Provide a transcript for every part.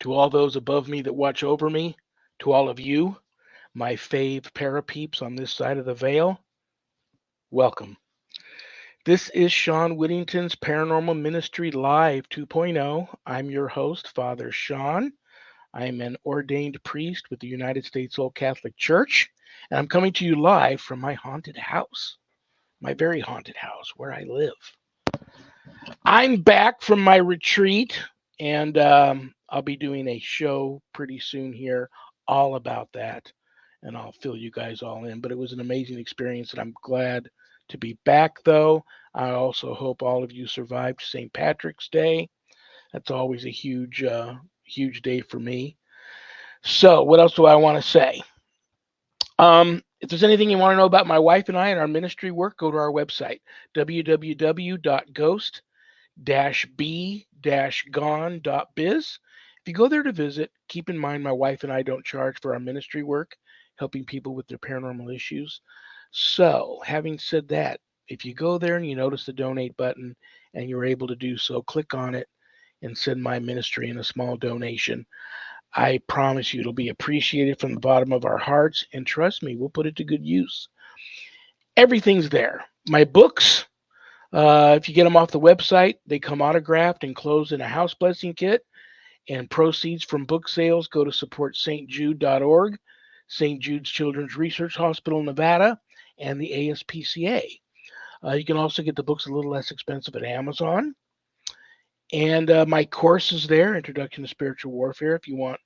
To all those above me that watch over me, to all of you, my fave parapeeps on this side of the veil, welcome. This is Sean Whittington's Paranormal Ministry Live 2.0. I'm your host, Father Sean. I'm an ordained priest with the United States Old Catholic Church, and I'm coming to you live from my haunted house, my very haunted house where I live. I'm back from my retreat, and I'll be doing a show pretty soon here all about that, and I'll fill you guys all in. But it was an amazing experience, and I'm glad to be back, though. I also hope all of you survived St. Patrick's Day. That's always a huge day for me. So, what else do I want to say? If there's anything you want to know about my wife and I and our ministry work, go to our website, www.ghost-b-gone.biz. If you go there to visit, keep in mind my wife and I don't charge for our ministry work, helping people with their paranormal issues. So, having said that, if you go there and you notice the donate button and you're able to do so, click on it and send my ministry in a small donation. I promise you it'll be appreciated from the bottom of our hearts, and trust me, we'll put it to good use. Everything's there. My books, if you get them off the website, they come autographed and closed in a house blessing kit, and proceeds from book sales go to support stjude.org, St. Jude's Children's Research Hospital, Nevada, and the ASPCA. You can also get the books a little less expensive at Amazon. And my course is there, Introduction to Spiritual Warfare, if you want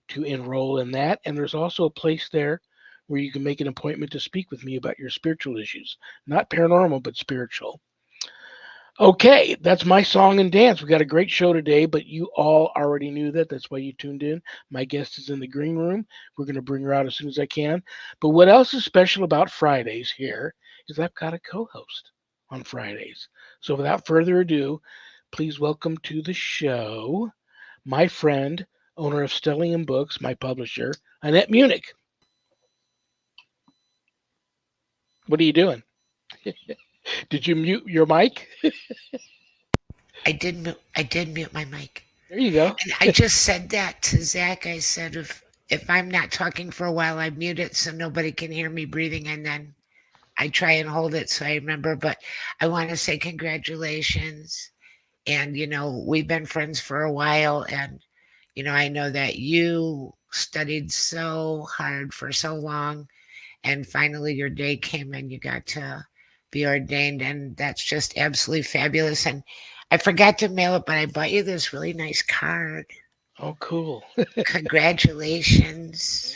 to enroll in that. And there's also a place there where you can make an appointment to speak with me about your spiritual issues, not paranormal, but spiritual. Okay, that's my song and dance. We got a great show today, but you all already knew that. That's why you tuned in. My guest is in the green room. We're going to bring her out as soon as I can. But what else is special about Fridays here is I've got a co host on Fridays. So without further ado, please welcome to the show my friend, owner of Stellium Books, my publisher, Annette Munich. What are you doing? Did you mute your mic? I did mute my mic. There you go. And I just said that to Zach. I said if I'm not talking for a while, I mute it so nobody can hear me breathing, and then I try and hold it so I remember. But I want to say congratulations. And we've been friends for a while, and I know that you studied so hard for so long, and finally your day came and you got to be ordained, and that's just absolutely fabulous. And I forgot to mail it, but I bought you this really nice card. Oh, cool. Congratulations.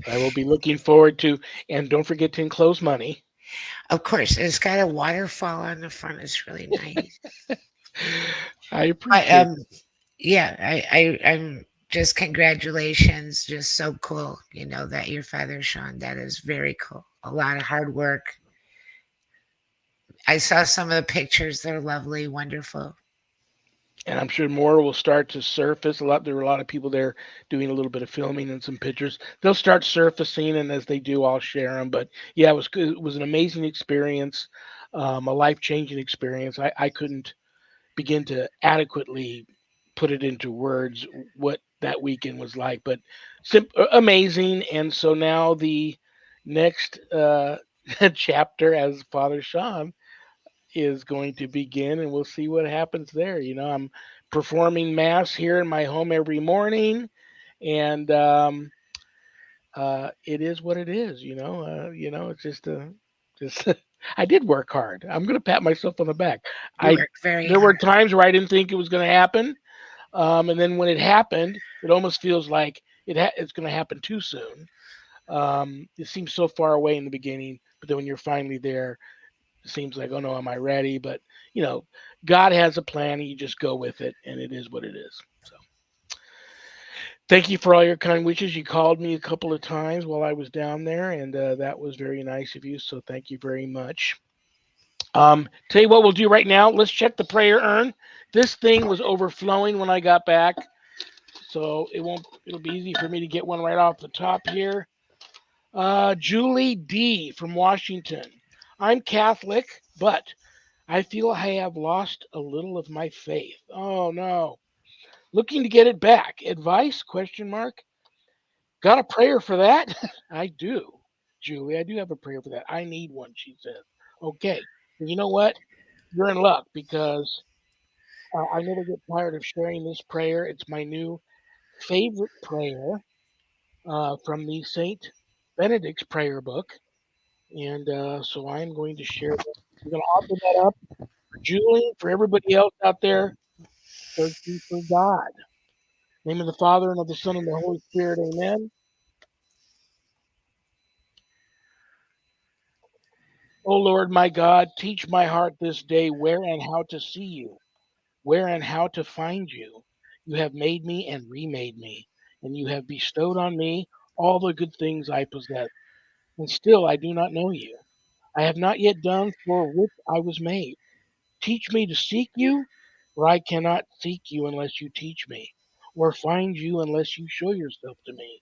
I will be looking forward to, and don't forget to enclose money. Of course, it's got a waterfall on the front. It's really nice. I But appreciate yeah, I'm just congratulations. Just so cool, that your father Sean. That is very cool. A lot of hard work. I saw some of the pictures. They're lovely, wonderful. and I'm sure more will start to surface. There were a lot of people there doing a little bit of filming and some pictures. They'll start surfacing, and as they do, I'll share them. But yeah, it was good. It was an amazing experience, a life changing experience. I couldn't begin to adequately put it into words what that weekend was like, but amazing. And so now the next chapter as Father Sean is going to begin, and we'll see what happens there. I'm performing mass here in my home every morning, and it is what it is. It's just I did work hard. I'm going to pat myself on the back. You I worked very There were hard. times where I didn't think it was going to happen, and then when it happened, it almost feels like it's going to happen too soon. It seems so far away in the beginning, but then when you're finally there, it seems like, oh no, am I ready? But you know, God has a plan, and you just go with it, and it is what it is. So thank you for all your kind wishes. You called me a couple of times while I was down there, and that was very nice of you. So thank you very much. Tell you what we'll do right now. Let's check the prayer urn. This thing was overflowing when I got back, so it'll be easy for me to get one right off the top here. Julie D from Washington. I'm Catholic, but I feel I have lost a little of my faith. Oh no. looking to get it back. Advice? Question mark. Got a prayer for that? I do, Julie. I do have a prayer for that. I need one, she says. Okay. And you know what? You're in luck because I never get tired of sharing this prayer. It's my new favorite prayer from the Saint Benedict's prayer book. And so I'm going to share that. I'm going to offer that up for Julie, for everybody else out there, searching for God. In the name of the Father, and of the Son, and the Holy Spirit, amen. O Lord my God, teach my heart this day where and how to see you, where and how to find you. You have made me and remade me, and you have bestowed on me all the good things I possess. And still I do not know you. I have not yet done for which I was made. Teach me to seek you, for I cannot seek you unless you teach me, or find you unless you show yourself to me.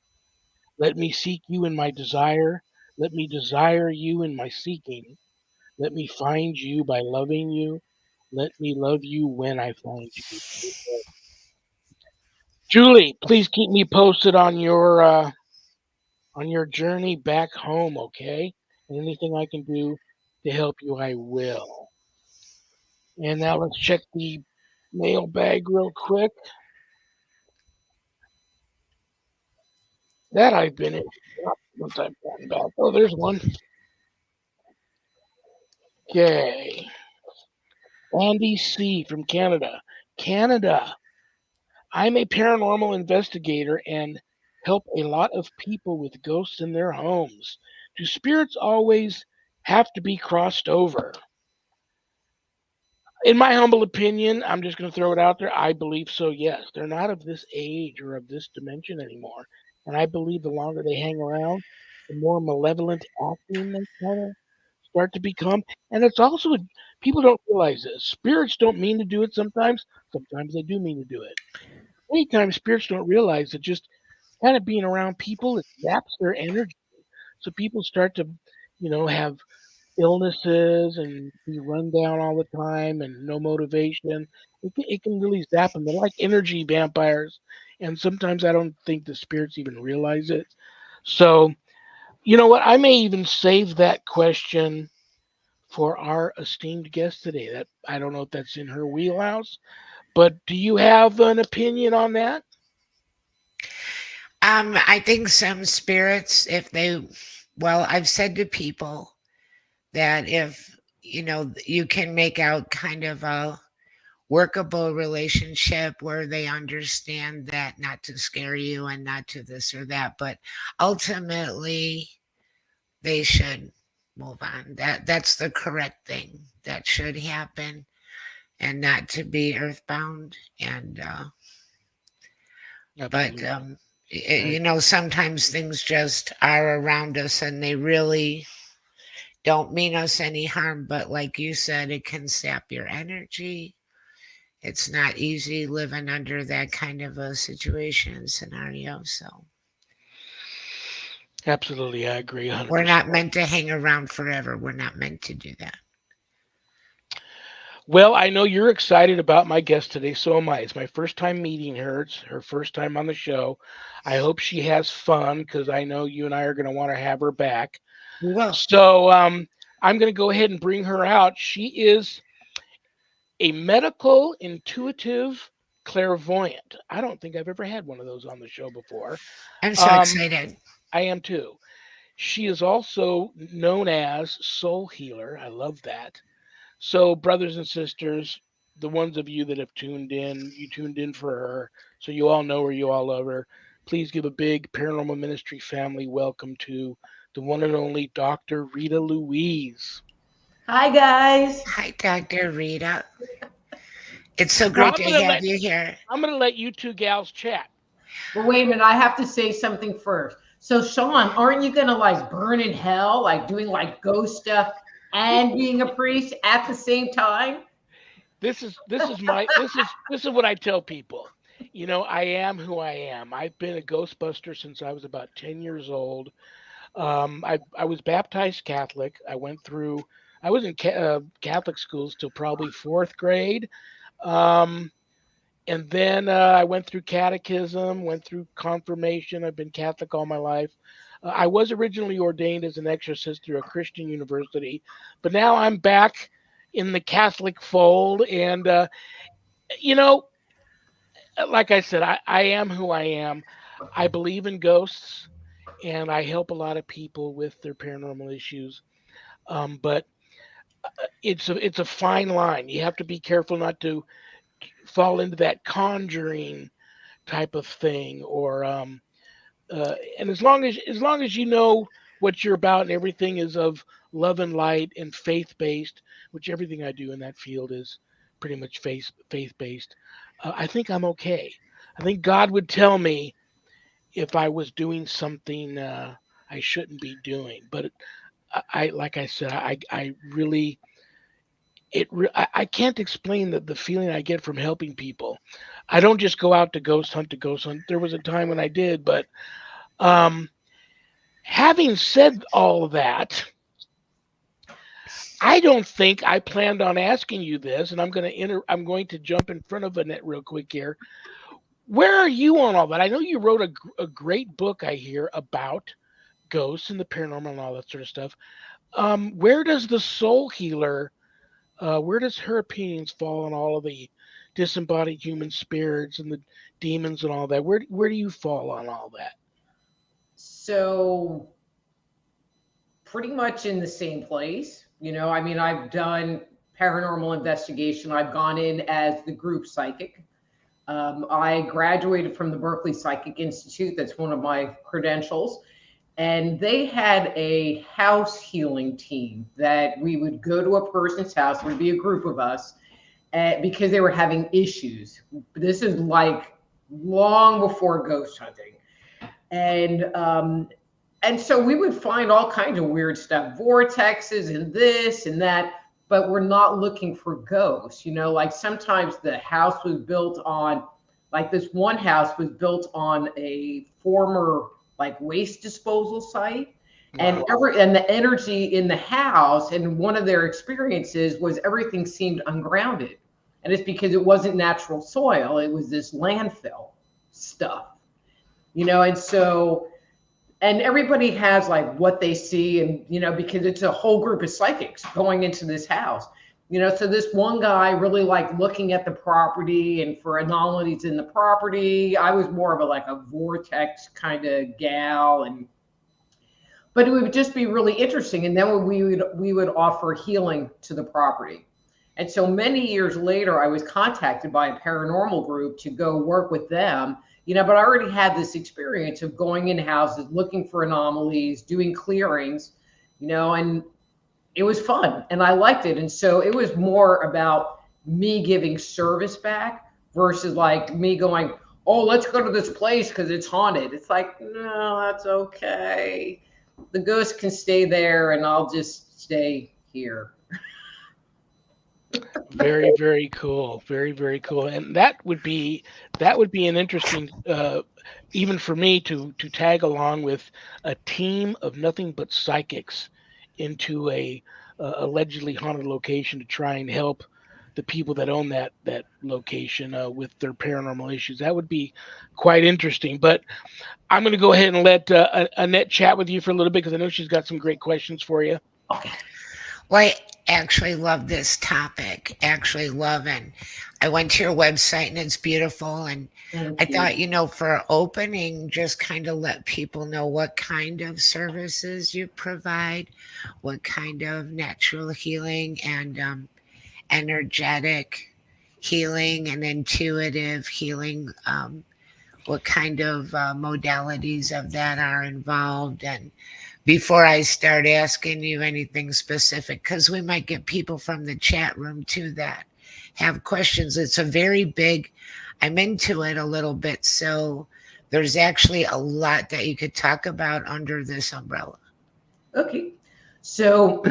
Let me seek you in my desire. Let me desire you in my seeking. Let me find you by loving you. Let me love you when I find you. Julie, please keep me posted on your journey back home, okay? And anything I can do to help you, I will. And now let's check the mailbag real quick. That I've been in once I've gotten back. Oh, there's one. Okay. Andy C. from Canada. Canada. I'm a paranormal investigator and help a lot of people with ghosts in their homes. Do spirits always have to be crossed over? In my humble opinion, I'm just going to throw it out there. I believe so, yes. They're not of this age or of this dimension anymore. And I believe the longer they hang around, the more malevolent acting they kind of start to become. And it's also, people don't realize this. Spirits don't mean to do it sometimes. Sometimes they do mean to do it. Many times spirits don't realize that just kind of being around people, it zaps their energy. So people start to, have illnesses and be run down all the time and no motivation. It can really zap them. They're like energy vampires. And sometimes I don't think the spirits even realize it. So, you know what? I may even save that question for our esteemed guest today. That I don't know if that's in her wheelhouse, but do you have an opinion on that? I think some spirits, if they, well, I've said to people that if, you can make out kind of a workable relationship where they understand that not to scare you and not to this or that, but ultimately they should move on. That's the correct thing that should happen, and not to be earthbound. And but Absolutely. I sometimes things just are around us and they really don't mean us any harm, but like you said, it can sap your energy. It's not easy living under that kind of a situation scenario. So absolutely I agree we're 100%. not meant to hang around forever. We're not meant to do that. Well, I know you're excited about my guest today, so am I. It's my first time meeting her. It's her first time on the show. I hope she has fun because I know you and I are going to want to have her back. We will. So I'm going to go ahead and bring her out. She is a medical intuitive clairvoyant. I don't think I've ever had one of those on the show before. I'm so Um, excited. I am too. She is also known as soul healer. I love that. So, brothers and sisters, the ones of you that have tuned in, you tuned in for her. So you all know her, you all love her. Please give a big paranormal ministry family welcome to the one and only Dr. Rita Louise. Hi, guys. Hi, Dr. Rita. It's so Now great to have you here. I'm gonna let you two gals chat. But wait a minute, I have to say something first. So, Sean, aren't you going to like burn in hell, like doing like ghost stuff and being a priest at the same time? This is what I tell people. I am who I am. I've been a Ghostbuster since I was about 10 years old. I was baptized Catholic. I was in Catholic schools till probably fourth grade. Um, And then I went through catechism, went through confirmation. I've been Catholic all my life. I was originally ordained as an exorcist through a Christian university, but now I'm back in the Catholic fold. And, you know, like I said, I am who I am. I believe in ghosts and I help a lot of people with their paranormal issues. But it's a fine line. You have to be careful not to fall into that conjuring type of thing, or and as long as you know what you're about and everything is of love and light and faith based, which everything I do in that field is pretty much faith based. I think I'm okay. I think God would tell me if I was doing something I shouldn't be doing. But I like I said, I really I can't explain the feeling I get from helping people. I don't just go out to ghost hunt. There was a time when I did, but um, having said all that, I don't think I planned on asking you this, and I'm going to jump in front of Annette real quick here. Where are you on all that? I know you wrote a great book, I hear, about ghosts and the paranormal and all that sort of stuff. Where does the soul healer? Where does her opinions fall on all of the disembodied human spirits and the demons and all that? Where do you fall on all that? So pretty much in the same place. I mean, I've done paranormal investigation. I've gone in as the group psychic. I graduated from the Berkeley Psychic Institute. That's one of my credentials. And they had a house healing team that we would go to a person's house. There would be a group of us because they were having issues. This is like long before ghost hunting. And so we would find all kinds of weird stuff, vortexes and this and that, but we're not looking for ghosts. Like sometimes the house was built on, like this one house was built on a former like waste disposal site. Wow. And the energy in the house, and one of their experiences was everything seemed ungrounded. And it's because it wasn't natural soil, it was this landfill stuff. And so, and everybody has like what they see, and because it's a whole group of psychics going into this house. So this one guy really liked looking at the property and for anomalies in the property. I was more of a vortex kind of gal, but it would just be really interesting. And then we would offer healing to the property. And so many years later, I was contacted by a paranormal group to go work with them. But I already had this experience of going in houses, looking for anomalies, doing clearings, and it was fun and I liked it. And so it was more about me giving service back versus like me going, oh, let's go to this place because it's haunted. It's like, no, that's okay. The ghost can stay there and I'll just stay here. Very, very cool. Very, very cool. And that would be an interesting, even for me to tag along with a team of nothing but psychics into a allegedly haunted location to try and help the people that own that location with their paranormal issues. That would be quite interesting. But I'm going to go ahead and let Annette chat with you for a little bit because I know she's got some great questions for you. Okay. Well, I actually love this topic. And I went to your website and it's beautiful. And I thought, for opening, just kind of let people know what kind of services you provide, what kind of natural healing and energetic healing and intuitive healing, what kind of modalities of that are involved. And before I start asking you anything specific, because we might get people from the chat room too that have questions. It's a very big, I'm into it a little bit. So there's actually a lot that you could talk about under this umbrella. Okay. So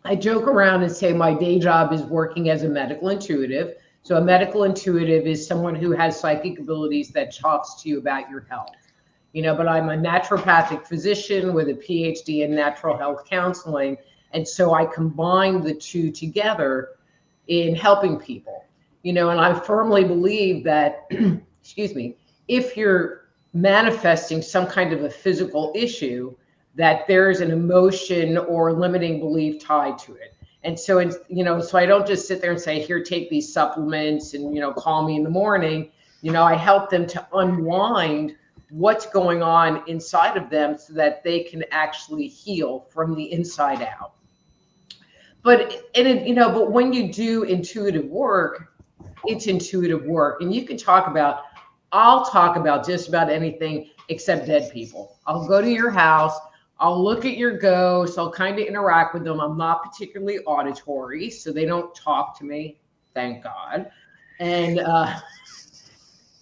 I joke around and say my day job is working as a medical intuitive. So a medical intuitive is someone who has psychic abilities that talks to you about your health. But I'm a naturopathic physician with a PhD in natural health counseling. And so I combine the two together in helping people. And I firmly believe that, excuse me, if you're manifesting some kind of a physical issue, that there's an emotion or limiting belief tied to it. And so it's, so I don't just sit there and say, here, take these supplements and, call me in the morning. I help them to unwind what's going on inside of them so that they can actually heal from the inside out. But when you do intuitive work, it's intuitive work. And I'll talk about just about anything except dead people. I'll go to your house. I'll look at your ghosts. I'll kind of interact with them. I'm not particularly auditory, so they don't talk to me, thank God. And,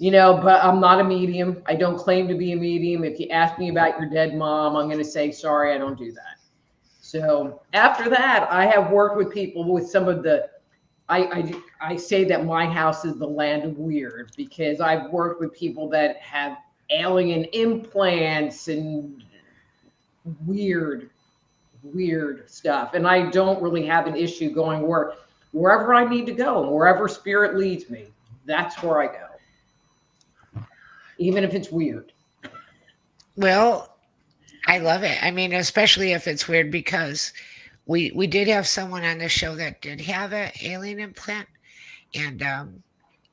but I'm not a medium. I don't claim to be a medium. If you ask me about your dead mom, I'm going to say, sorry, I don't do that. So after that, I have worked with people with some of the, I say that my house is the land of weird, because I've worked with people that have alien implants and weird stuff. And I don't really have an issue going wherever I need to go, wherever spirit leads me. That's where I go, even if it's weird. Well, I love it. I mean, especially if it's weird, because we did have someone on the show that did have an alien implant, and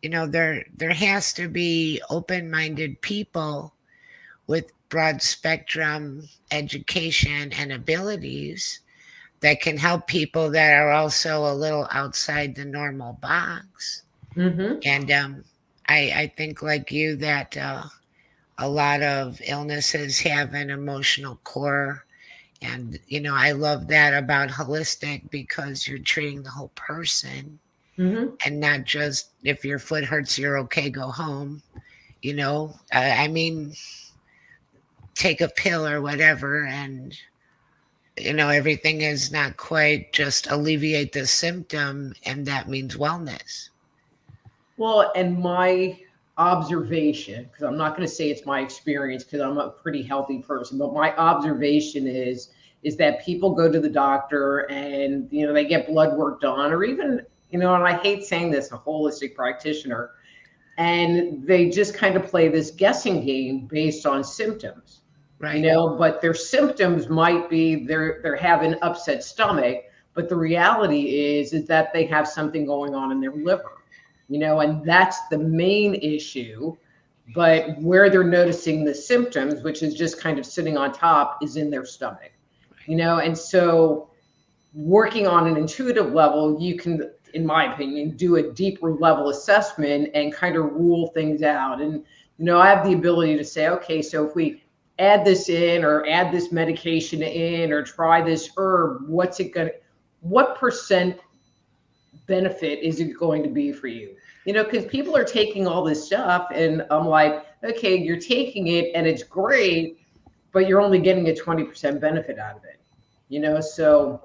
there has to be open-minded people with broad spectrum education and abilities that can help people that are also a little outside the normal box. Mm-hmm. And I think, like you, that a lot of illnesses have an emotional core. And, I love that about holistic, because you're treating the whole person, Mm-hmm. and not just, if your foot hurts, you're okay, go home. I mean, take a pill or whatever, and, everything is not quite just alleviate the symptom, and that means wellness. Well, and my observation, because I'm not going to say it's my experience, because I'm a pretty healthy person, but my observation is that people go to the doctor and they get blood work done, or even and I hate saying this, a holistic practitioner, and they just kind of play this guessing game based on symptoms. Right. But their symptoms might be they're having upset stomach, but the reality is that they have something going on in their liver. And that's the main issue. But where they're noticing the symptoms, which is just kind of sitting on top, is in their stomach. And so working on an intuitive level, you can, in my opinion, do a deeper level assessment and kind of rule things out. And, I have the ability to say, okay, so if we add this in, or add this medication in, or try this herb, what percent benefit is it going to be for you? Because people are taking all this stuff, and I'm like, okay, you're taking it and it's great, but you're only getting a 20% benefit out of it. So,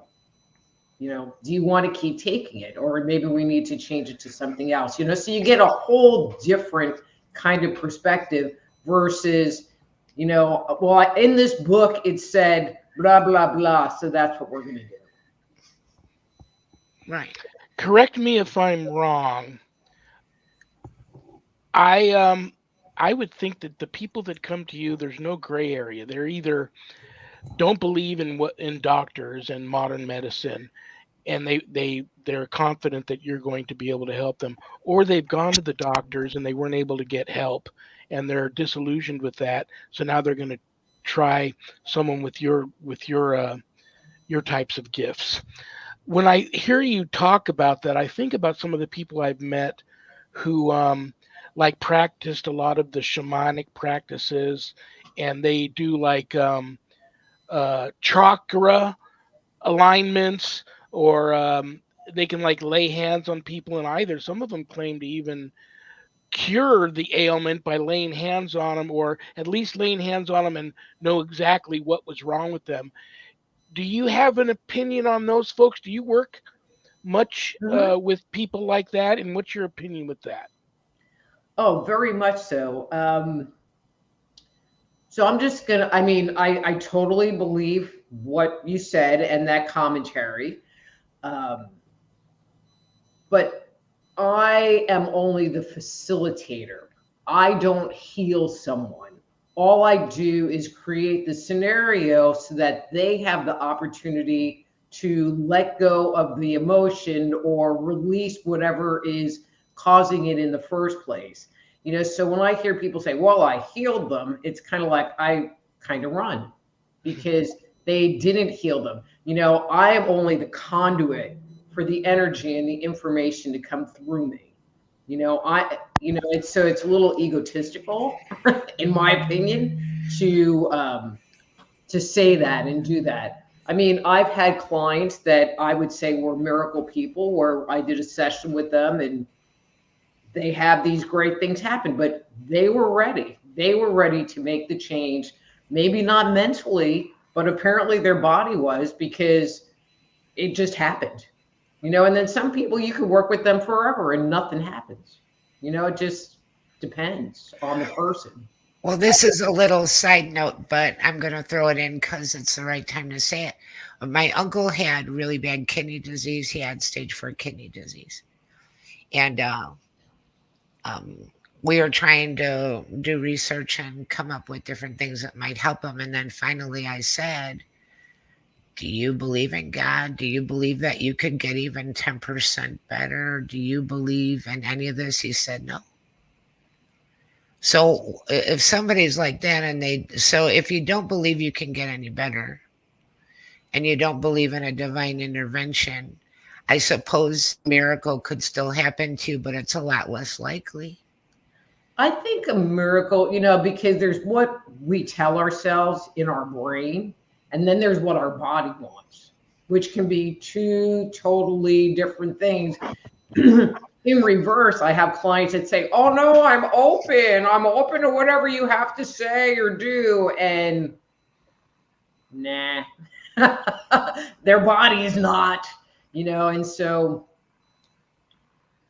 do you want to keep taking it, or maybe we need to change it to something else? So you get a whole different kind of perspective versus, well, in this book it said blah blah blah, so that's what we're going to do. Right. Correct me if I'm wrong. I would think that the people that come to you, there's no gray area. They're either don't believe in doctors and modern medicine, and they're confident that you're going to be able to help them, or they've gone to the doctors and they weren't able to get help, and they're disillusioned with that. So now they're going to try someone with your types of gifts. When I hear you talk about that, I think about some of the people I've met who like practiced a lot of the shamanic practices, and they do like chakra alignments, or they can like lay hands on people, and either some of them claim to even cure the ailment by laying hands on them, or at least laying hands on them and know exactly what was wrong with them. Do you have an opinion on those folks? Do you work much Mhm. with people like that, and what's your opinion with that? Oh, very much so. So I'm just gonna, I totally believe what you said and that commentary. Um, but I am only the facilitator. I don't heal someone. All I do is create the scenario so that they have the opportunity to let go of the emotion or release whatever is causing it in the first place. So when I hear people say, well, I healed them, it's kind of like I kind of run because they didn't heal them. I am only the conduit for the energy and the information to come through me. It's a little egotistical, in my opinion, to say that and do that. I mean, I've had clients that I would say were miracle people, where I did a session with them and they have these great things happen, but they were ready. They were ready to make the change. Maybe not mentally, but apparently their body was, because it just happened. And then some people, you could work with them forever and nothing happens. It just depends on the person. Well, this is a little side note, but I'm going to throw it in because it's the right time to say it. My uncle had really bad kidney disease. He had stage 4 kidney disease. And um, we were trying to do research and come up with different things that might help him. And then finally I said, do you believe in God? Do you believe that you could get even 10% better? Do you believe in any of this? He said, no. So if somebody's like that so if you don't believe you can get any better and you don't believe in a divine intervention, I suppose miracle could still happen to you, but it's a lot less likely. I think a miracle, because there's what we tell ourselves in our brain, and then there's what our body wants, which can be two totally different things. In reverse, I have clients that say, oh no, I'm open to whatever you have to say or do. And nah, their body is not, and so,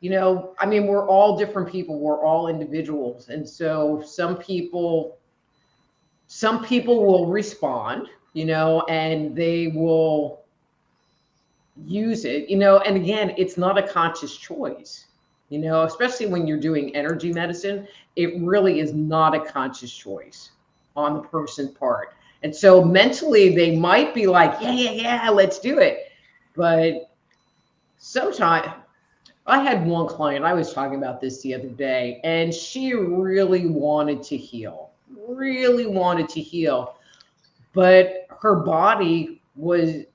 I mean, we're all different people. We're all individuals. And so some people will respond, and they will use it, and again, it's not a conscious choice, especially when you're doing energy medicine. It really is not a conscious choice on the person's part. And so mentally they might be like, yeah, let's do it. But sometimes, I had one client, I was talking about this the other day, and she really wanted to heal, but her body was.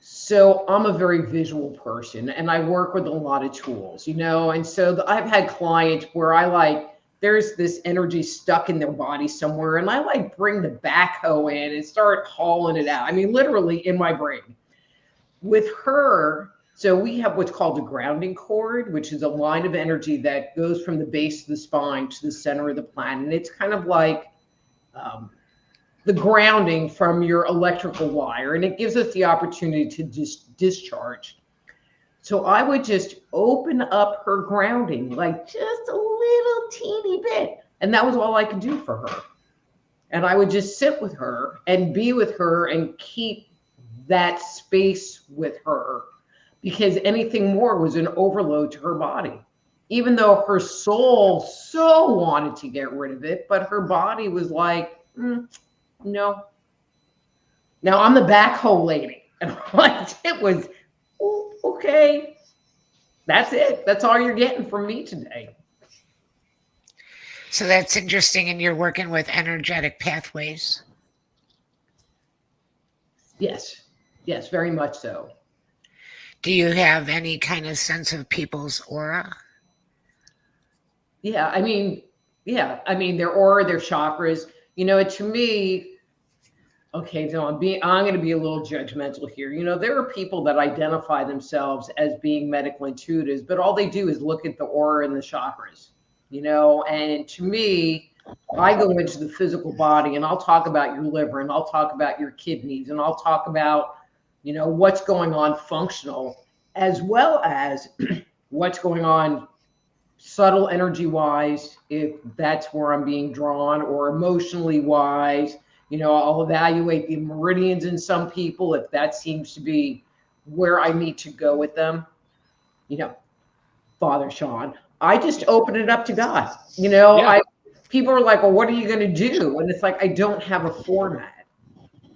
So I'm a very visual person and I work with a lot of tools, and so I've had clients where there's this energy stuck in their body somewhere, and I bring the backhoe in and start hauling it out. I mean, literally in my brain. With her, so we have what's called a grounding cord, which is a line of energy that goes from the base of the spine to the center of the planet. And it's kind of like the grounding from your electrical wire, and it gives us the opportunity to just discharge. So I would just open up her grounding, like just a little teeny bit. And that was all I could do for her. And I would just sit with her and be with her and keep that space with her, because anything more was an overload to her body, even though her soul so wanted to get rid of it, but her body was like, no. Now I'm the backhoe lady, and it was okay. That's it. That's all you're getting from me today. So that's interesting. And you're working with energetic pathways. Yes, very much so. Do you have any kind of sense of people's aura? Yeah, I mean, their aura, their chakras, to me, okay, so I'm going to be a little judgmental here. There are people that identify themselves as being medical intuitives, but all they do is look at the aura and the chakras, and to me, I go into the physical body and I'll talk about your liver and I'll talk about your kidneys and I'll talk about, what's going on functional, as well as what's going on subtle energy wise, if that's where I'm being drawn, or emotionally wise. I'll evaluate the meridians in some people if that seems to be where I need to go with them, you know, Father Sean, I just open it up to God. Yeah. People are like, well, what are you going to do? And it's like, I don't have a format.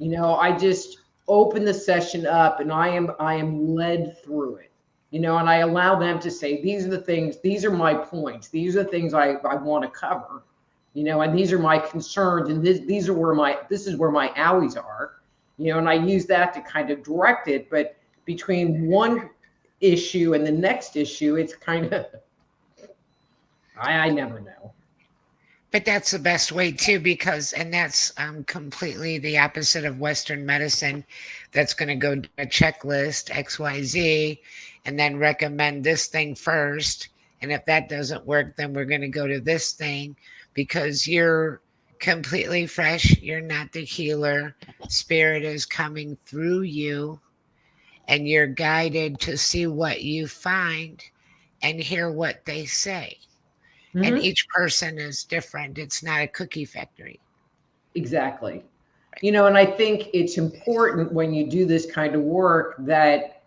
I just open the session up and I am led through it. And I allow them to say, these are the things, these are my points, these are the things I want to cover, and these are my concerns, and this is where my owies are, and I use that to kind of direct it. But between one issue and the next issue, it's kind of, I never know. But that's the best way too, because, and that's completely the opposite of Western medicine. That's going to go to a checklist, XYZ, and then recommend this thing first. And if that doesn't work, then we're going to go to this thing, because you're completely fresh. You're not the healer. Spirit is coming through you, and you're guided to see what you find and hear what they say. And Hmm. each person is different. It's not a cookie factory. Exactly. And I think it's important when you do this kind of work that,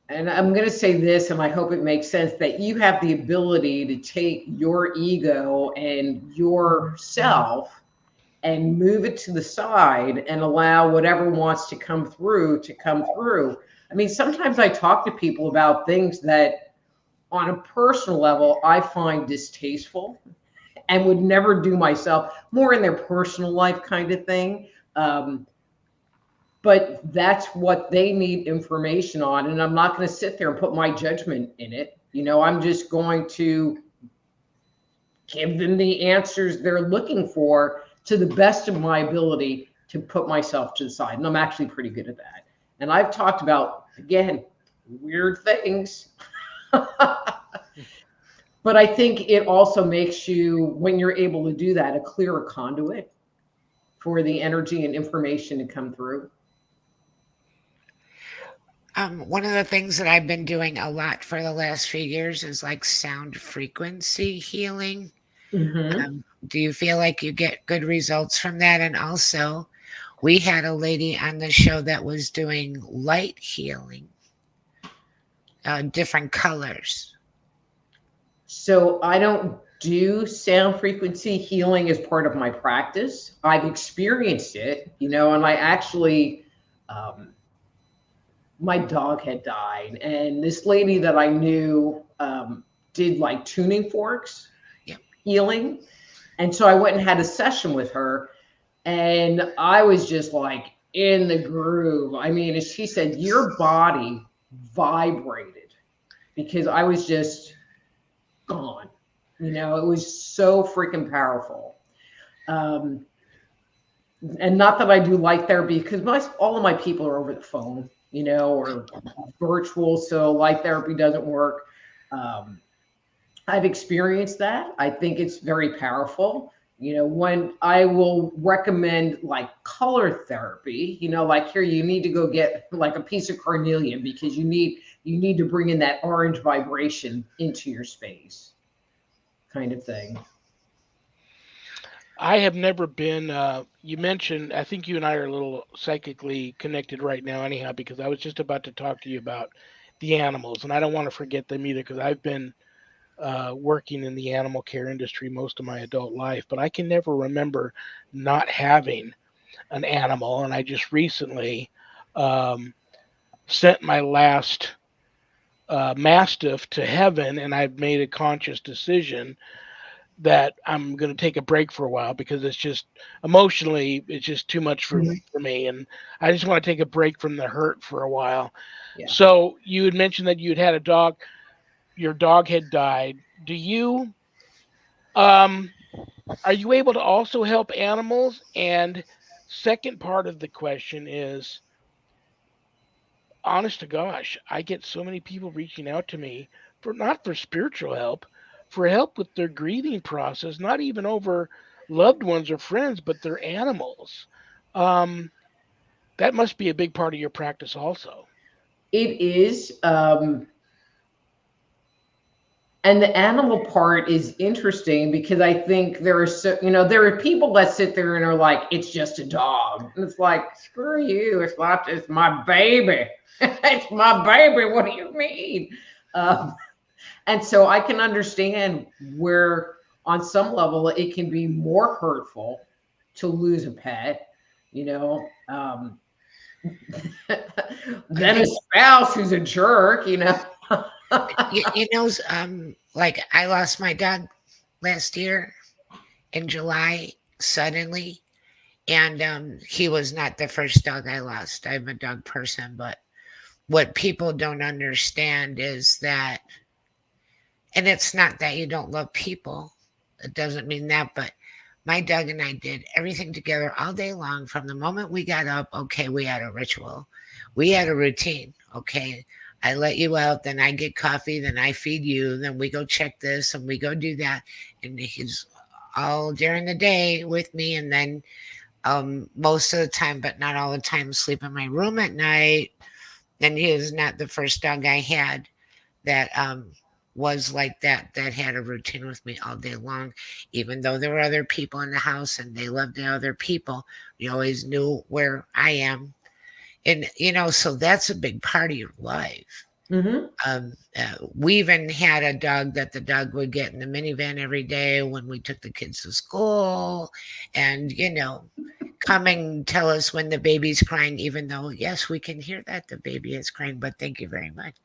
and I'm going to say this, and I hope it makes sense, that you have the ability to take your ego and yourself and move it to the side and allow whatever wants to come through to come through. I mean, sometimes I talk to people about things that on a personal level I find distasteful and would never do myself, more in their personal life kind of thing. Um, but that's what they need information on. And I'm not going to sit there and put my judgment in it. I'm just going to give them the answers they're looking for to the best of my ability to put myself to the side. And I'm actually pretty good at that. And I've talked about, again, weird things. But I think it also makes you, when you're able to do that, a clearer conduit for the energy and information to come through. One of the things that I've been doing a lot for the last few years is like sound frequency healing. Hmm. Do you feel like you get good results from that? And also, we had a lady on the show that was doing light healing, different colors. So I don't do sound frequency healing as part of my practice. I've experienced it, and I actually, um, my dog had died, and this lady that I knew did like tuning forks Yep. healing. And so I went and had a session with her, and I was just like in the groove. I mean, as she said, your body vibrated because I was just gone. It was so freaking powerful. Um, and not that I do light therapy, because all of my people are over the phone, or virtual, so light therapy doesn't work. Um, I've experienced that. I think it's very powerful. When I will recommend like color therapy, like here you need to go get like a piece of carnelian because you need to bring in that orange vibration into your space, kind of thing. I have never been. You mentioned, I think you and I are a little psychically connected right now, anyhow, because I was just about to talk to you about the animals, and I don't want to forget them either, because I've been working in the animal care industry most of my adult life, but I can never remember not having an animal. And I just recently um, sent my last mastiff to heaven, and I've made a conscious decision that I'm going to take a break for a while because it's just emotionally, it's just too much Mhm. for me. And I just want to take a break from the hurt for a while. Yeah. So you had mentioned that you had a dog, your dog had died. Do you, um, are you able to also help animals? And second part of the question is, honest to gosh, I get so many people reaching out to me for not for spiritual help, for help with their grieving process, not even over loved ones or friends, but their animals. Um, that must be a big part of your practice also. It is. And the animal part is interesting because I think there are there are people that sit there and are like, it's just a dog. And it's like, screw you. It's not, it's my baby. It's my baby. What do you mean? Um, and so I can understand where on some level it can be more hurtful to lose a pet, you know, I than a think spouse who's a jerk, you know. you know, like I lost my dog last year in July suddenly, and he was not the first dog I lost. I'm a dog person, but what people don't understand is that, and it's not that you don't love people. It doesn't mean that, but my dog and I did everything together all day long from the moment we got up. Okay, we had a ritual, we had a routine. Okay, I let you out, then I get coffee, then I feed you, then we go check this and we go do that. And he's all during the day with me, and then most of the time, but not all the time, sleep in my room at night. And he is not the first dog I had that was like that, that had a routine with me all day long. Even though there were other people in the house and they loved the other people, we always knew where I am. And, so that's a big part of your life. Hmm. We even had a dog that the dog would get in the minivan every day when we took the kids to school, and come and tell us when the baby's crying, even though yes, we can hear that the baby is crying, but thank you very much.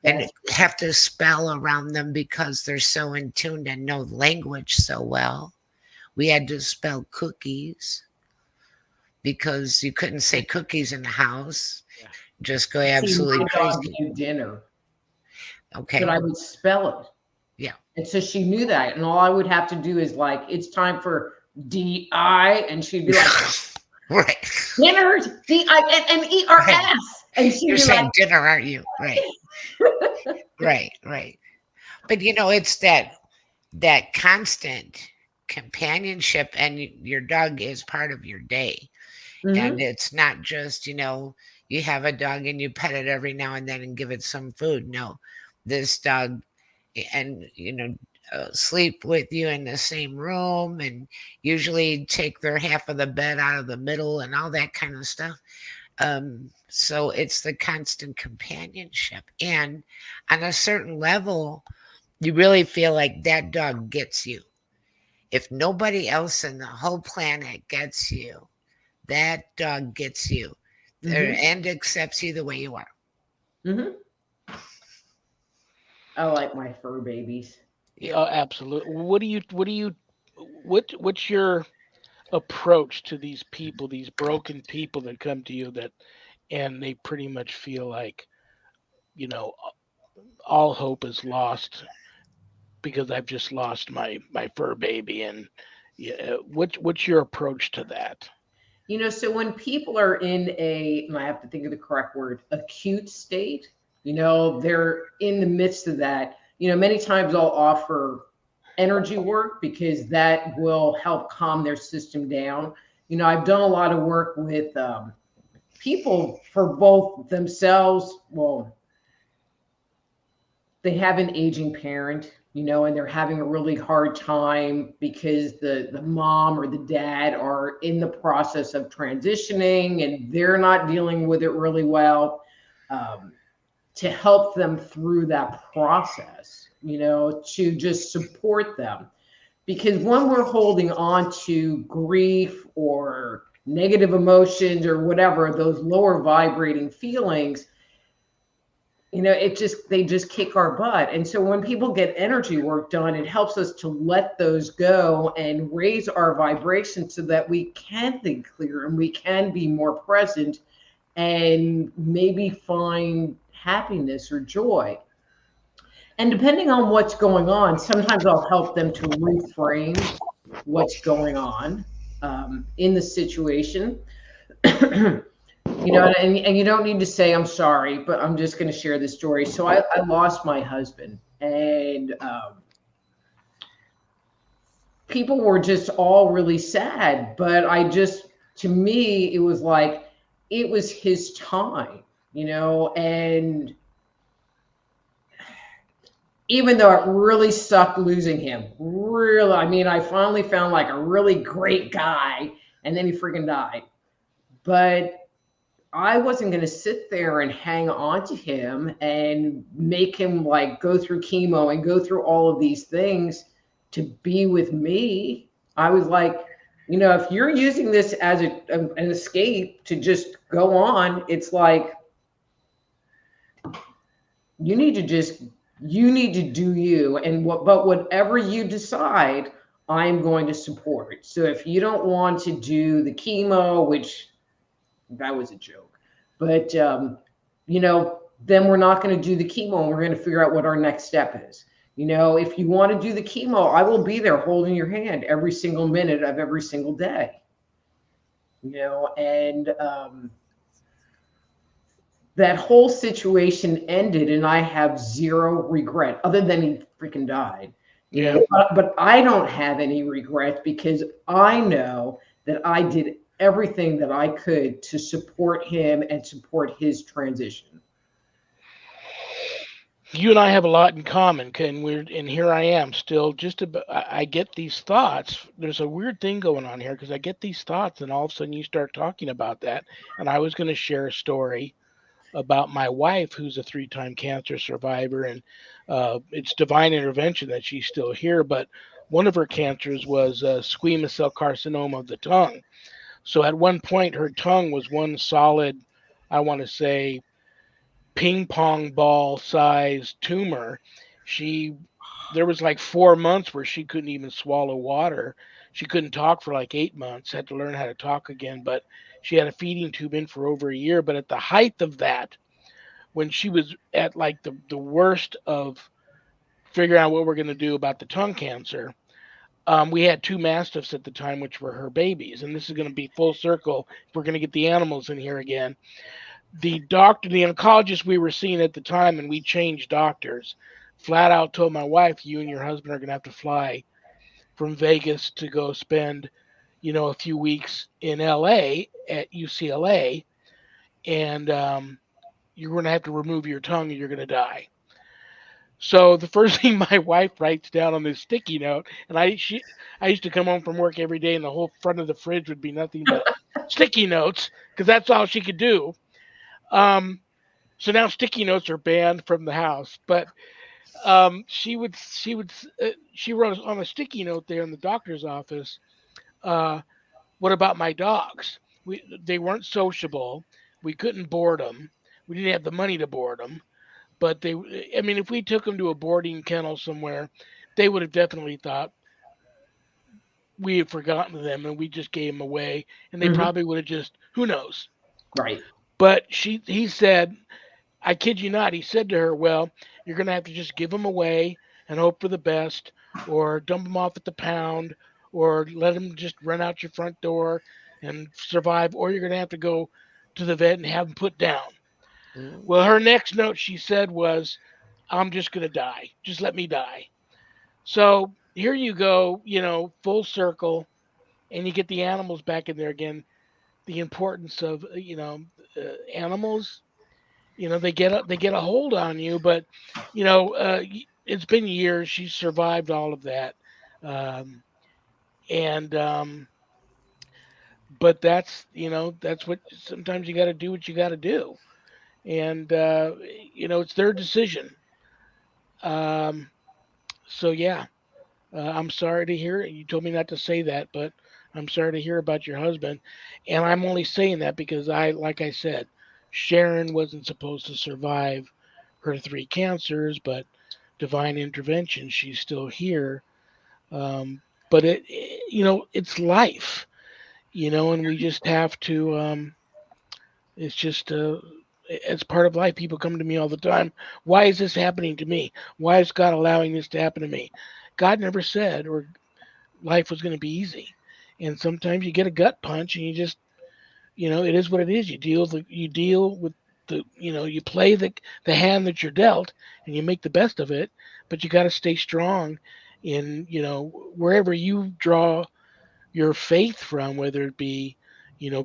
And That's have to spell around them because they're so in tune and know language so well. We had to spell cookies because you couldn't say cookies in the house. Yeah. Just go See, absolutely my dog crazy. knew dinner, but Okay. I would spell it. Yeah. And so she knew that. And all I would have to do is like, it's time for DI. And she'd be like, Right. dinners, DI and ERS. Right. And she'd You're be like, saying dinner, aren't you? Right. Right. Right. But it's that constant companionship, and your dog is part of your day. And mm-hmm, it's not just, you have a dog and you pet it every now and then and give it some food. No, this dog, and, sleep with you in the same room, and usually take their half of the bed out of the middle and all that kind of stuff. So it's the constant companionship. And on a certain level, you really feel like that dog gets you. If nobody else in the whole planet gets you, that dog gets you, mm-hmm, and accepts you the way you are. mm-hmm. I like my fur babies. Yeah. Yeah, absolutely. What's your approach to these people, these broken people that come to you and they pretty much feel like, you know, all hope is lost because I've just lost my fur baby, and yeah, what's your approach to that? So when people are in and I have to think of the correct word, acute state, they're in the midst of that. Many times I'll offer energy work because that will help calm their system down. I've done a lot of work with people for both themselves. Well, they have an aging parent, and they're having a really hard time because the mom or the dad are in the process of transitioning and they're not dealing with it really well. Um, to help them through that process, to just support them. Because when we're holding on to grief or negative emotions or whatever, those lower vibrating feelings, they just kick our butt. And so when people get energy work done, it helps us to let those go and raise our vibration so that we can think clear and we can be more present and maybe find happiness or joy. And depending on what's going on, sometimes I'll help them to reframe what's going on in the situation. And you don't need to say I'm sorry, but I'm just going to share this story. So I lost my husband, and people were just all really sad. But to me, it was like it was his time, and even though it really sucked losing him. Really, I mean, I finally found like a really great guy, and then he freaking died. But I wasn't going to sit there and hang on to him and make him like go through chemo and go through all of these things to be with me. I was like, if you're using this as an escape to just go on, it's like you need to just you need to do you, and but whatever you decide, I'm going to support. So if you don't want to do the chemo, which that was a joke, but then we're not going to do the chemo, and we're going to figure out what our next step is. If you want to do the chemo, I will be there holding your hand every single minute of every single day. And that whole situation ended, and I have zero regret other than he freaking died. Yeah. But I don't have any regrets because I know that I did everything that I could to support him and support his transition. You and I have a lot in common, and here I am still just about. I get these thoughts. There's a weird thing going on here because I get these thoughts, and all of a sudden you start talking about that. And I was going to share a story about my wife, who's a three-time cancer survivor, and it's divine intervention that she's still here. But one of her cancers was squamous cell carcinoma of the tongue. So at one point, her tongue was one solid, I want to say, ping pong ball size tumor. She There was like 4 months where she couldn't even swallow water. She couldn't talk for like 8 months, had to learn how to talk again, but she had a feeding tube in for over a year. But at the height of that, when she was at like the worst of figuring out what we're going to do about the tongue cancer, we had two mastiffs at the time, which were her babies. And this is going to be full circle. If we're going to get the animals in here again, the oncologist we were seeing at the time, and we changed doctors, flat out told my wife, "You and your husband are going to have to fly from Vegas to go spend, a few weeks in LA at UCLA, and you're going to have to remove your tongue, and you're going to die." So the first thing my wife writes down on this sticky note, and I used to come home from work every day, and the whole front of the fridge would be nothing but sticky notes because that's all she could do. Um, so now sticky notes are banned from the house, but she wrote on a sticky note there in the doctor's office. Uh, what about my dogs? They weren't sociable. We couldn't board them. We didn't have the money to board them. But I mean, if we took them to a boarding kennel somewhere, they would have definitely thought we had forgotten them and we just gave them away, and they Hmm. probably would have just, who knows. Right. But he said, I kid you not, he said to her, "Well, you're going to have to just give them away and hope for the best, or dump them off at the pound, or let them just run out your front door and survive, or you're going to have to go to the vet and have them put down." Mm. Well, her next note she said was, "I'm just going to die. Just let me die." So here you go, full circle, and you get the animals back in there again. The importance of, animals, they get a hold on you, but it's been years. She's survived all of that, um, and but that's what sometimes you got to do. What you got to do, and it's their decision. Um, so yeah, I'm sorry to hear it. You told me not to say that, but I'm sorry to hear about your husband, and I'm only saying that because like I said, Sharon wasn't supposed to survive her three cancers, but divine intervention, she's still here. Um, but it's life, and we just have to. It's just it's part of life. People come to me all the time. Why is this happening to me? Why is God allowing this to happen to me? God never said or life was going to be easy. And sometimes you get a gut punch, and you just, it is what it is. You deal with you play the hand that you're dealt, and you make the best of it. But you got to stay strong in wherever you draw your faith from, whether it be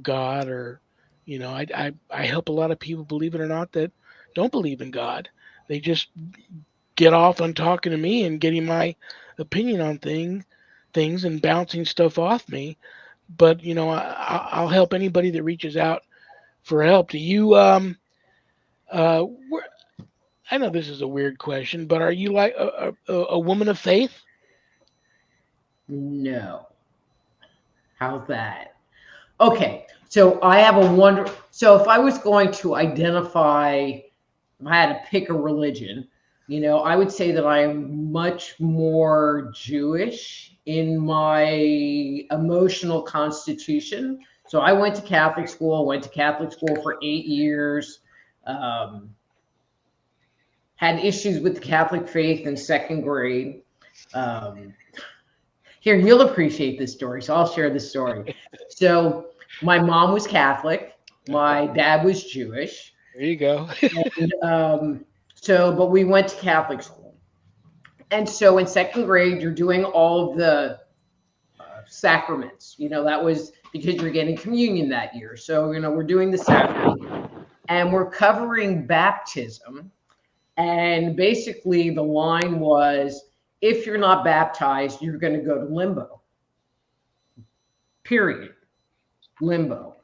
God, or I help a lot of people, believe it or not, that don't believe in God. They just get off on talking to me and getting my opinion on things and bouncing stuff off me. But I'll help anybody that reaches out for help. Do you where, I know this is a weird question, but are you like a woman of faith? No. How's that? Okay. So I have a wonder. So if I was going to identify, if I had to pick a religion, I would say that I am much more Jewish in my emotional constitution. So I went to Catholic school for 8 years. Um, had issues with the Catholic faith in second grade. Um, Here, you'll appreciate this story, so I'll share this story. So, my mom was Catholic, my dad was Jewish, There you go. and but we went to Catholic school. And so, in second grade, you're doing all of the sacraments. That was because you're getting communion that year. So, we're doing the sacrament, and we're covering baptism. And basically, the line was, if you're not baptized, you're going to go to limbo. Period. Limbo.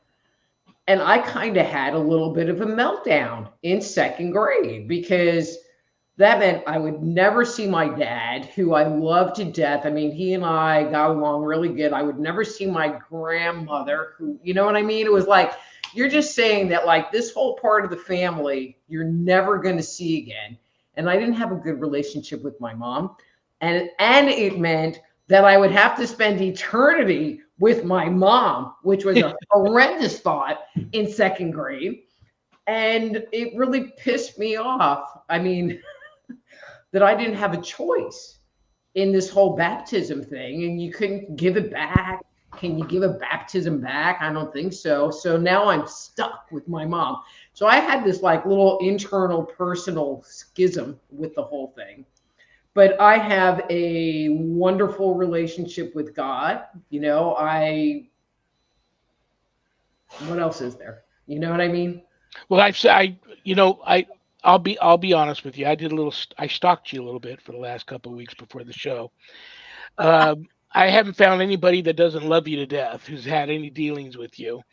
And I kind of had a little bit of a meltdown in second grade because that meant I would never see my dad, who I loved to death. I mean, he and I got along really good. I would never see my grandmother, who, you know what I mean? It was like, you're just saying that, like, this whole part of the family, you're never going to see again. And I didn't have a good relationship with my mom. And it meant that I would have to spend eternity with my mom, which was a horrendous thought in second grade. And it really pissed me off. I mean, that I didn't have a choice in this whole baptism thing, and you couldn't give it back. Can you give a baptism back? I don't think so. So now I'm stuck with my mom. So I had this like little internal personal schism with the whole thing. But I have a wonderful relationship with God. What else is there? You know what I mean? Well, I'll be honest with you. I stalked you a little bit for the last couple of weeks before the show. I haven't found anybody that doesn't love you to death who's had any dealings with you.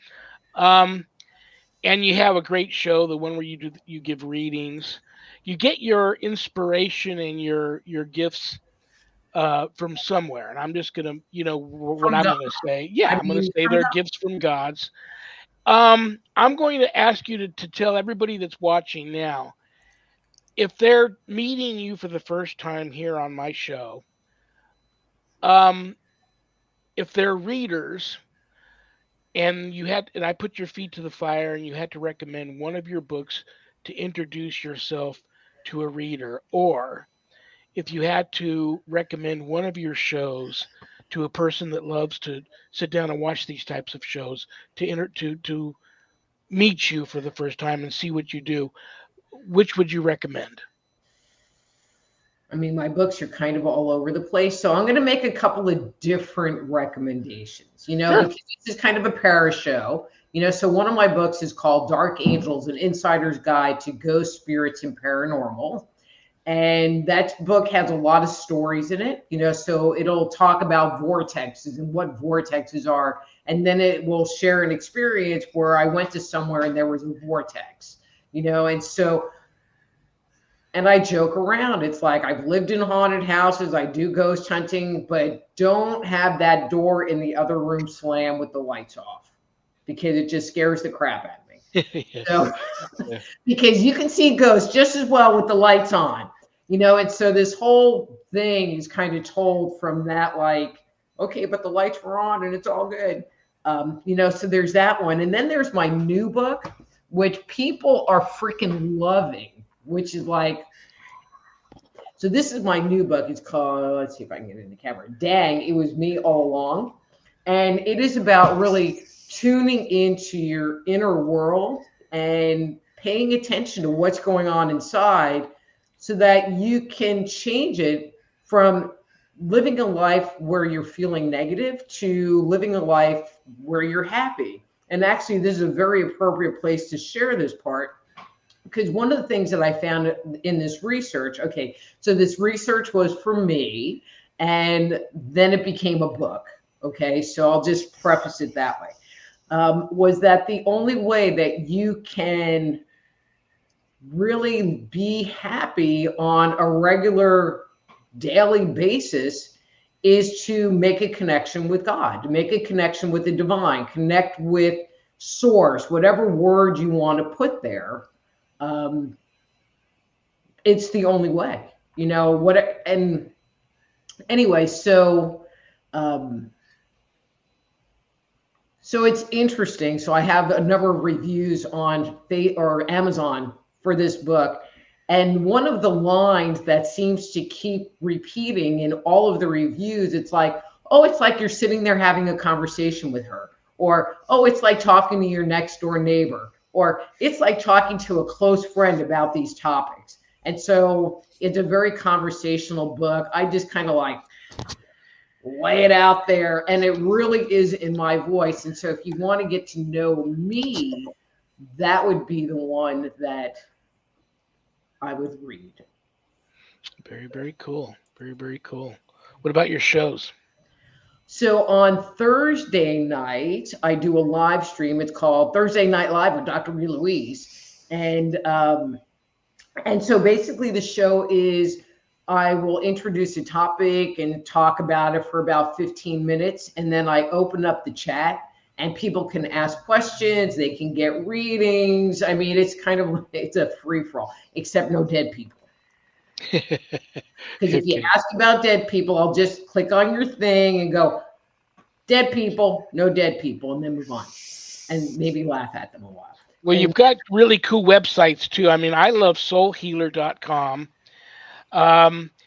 Um, and you have a great show, the one where you give readings. You get your inspiration and your gifts from somewhere, and I'm just gonna, what From I'm God. gonna say. Yeah, I I'm gonna mean, say they're gifts from God's. I'm going to ask you to tell everybody that's watching now, if they're meeting you for the first time here on my show, um, if they're readers, and I put your feet to the fire and you had to recommend one of your books to introduce yourself to a reader, or if you had to recommend one of your shows to a person that loves to sit down and watch these types of shows to meet you for the first time and see what you do, which would you recommend? my books are kind of all over the place. So I'm going to make a couple of different recommendations, Sure. because this is kind of a para show. So one of my books is called Dark Angels, An Insider's Guide to Ghost Spirits and Paranormal. And that book has a lot of stories in it, so it'll talk about vortexes and what vortexes are. And then it will share an experience where I went to somewhere and there was a vortex, and so, and I joke around. It's like, I've lived in haunted houses, I do ghost hunting, but don't have that door in the other room slam with the lights off, because it just scares the crap out of me. Yeah. So, Yeah. because you can see ghosts just as well with the lights on, and so this whole thing is kind of told from that, like, okay, but the lights were on and it's all good. So there's that one. And then there's my new book, which people are freaking loving, which is like, so this is my new book. It's called, let's see if I can get it in the camera. Dang, it was me all along. And it is about really tuning into your inner world and paying attention to what's going on inside so that you can change it from living a life where you're feeling negative to living a life where you're happy. And actually, this is a very appropriate place to share this part, because one of the things that I found in this research, okay, so this research was for me, and then it became a book. Okay, so I'll just preface it that way. Was that the only way that you can really be happy on a regular daily basis is to make a connection with God, to make a connection with the divine, connect with source, whatever word you want to put there. Um, it's the only way, what, and anyway, um, so it's interesting. So I have a number of reviews on or Amazon for this book. And one of the lines that seems to keep repeating in all of the reviews, it's like, oh, it's like you're sitting there having a conversation with her. Or, oh, it's like talking to your next door neighbor. Or it's like talking to a close friend about these topics. And so it's a very conversational book. I just kind of like lay it out there, and it really is in my voice. And so if you want to get to know me, that would be the one that I would read. Very, very cool. Very, very cool. What about your shows? So on Thursday night, I do a live stream. It's called Thursday Night Live with Dr. RITA LOUISE. And so basically the show is I will introduce a topic and talk about it for about 15 minutes. And then I open up the chat and people can ask questions. They can get readings. I mean, it's a free for all, except no dead people. Because if you ask about dead people, I'll just click on your thing and go, dead people, no dead people, and then move on. And maybe laugh at them a while. Well, you've got really cool websites too. I mean, I love soulhealer.com.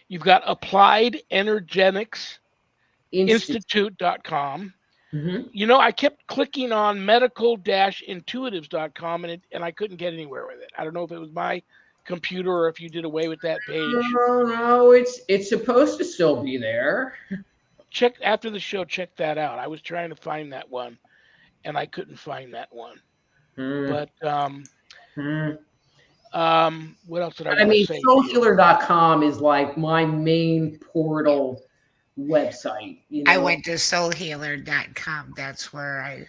You've got Applied Energetics Institute.com. Mm-hmm. I kept clicking on medical-intuitives.com and I couldn't get anywhere with it. I don't know if it was my computer or if you did away with that page. No, it's supposed to still be there. Check after the show, check that out. I was trying to find that one and I couldn't find that one. But what else did I want to say? Soulhealer.com is like my main portal website. I went to soulhealer.com. That's where I